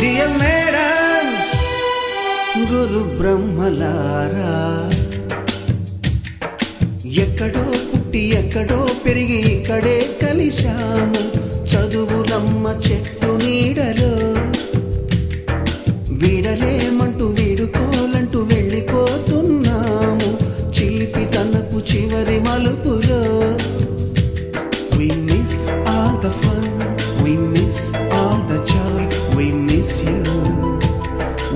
Dear madams, గురు బ్రహ్మలారా, ఎక్కడో పుట్టి ఎక్కడో పెరిగి ఇక్కడే కలిశాము చదువులమ్మ చెట్టు నీడలో. వీడలేమంటూ వీడుకోలంటూ వెళ్ళిపోతున్నాము చిలిపి తనపు చివరి మలుపులో. We miss all the fun, we miss all the joy, we miss you.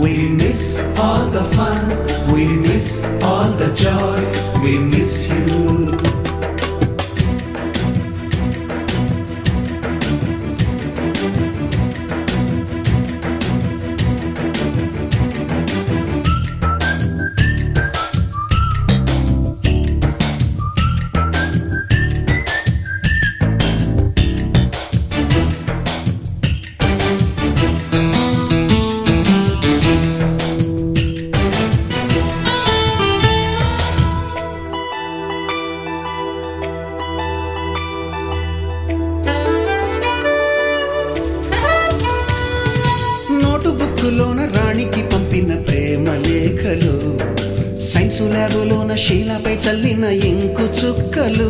We miss all the fun, we miss all the joy, we miss you. బుక్కులోన రాణికి పంపిన ప్రేమ లేఖలు, సైన్సు ల్యాబులోన శీలపై చల్లిన ఇంకు చుక్కలు,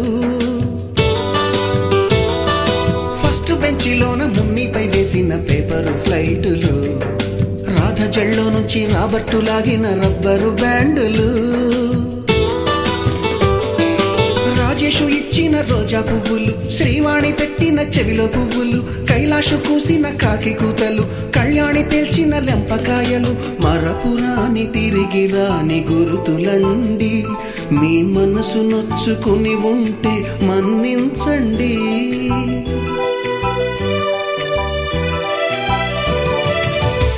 ఫస్ట్ బెంచిలోన మున్నిపై వేసిన పేపరు ఫ్లైటులు, రాధ జల్లో నుంచి రాబర్టు లాగిన rubber బ్యాండులు, Rajesh ఇచ్చిన రోజా పువ్వులు, శ్రీవాణి పెట్టిన చెవిలో పువ్వులు, కైలాషు కూసిన కాకి కూతలు, కళ్యాణి పేల్చిన లెంపకాయలు, మరపురాని తిరిగి రాని గురుతులండి. మీ మనసు నొచ్చుకుని ఉంటే మన్నించండి.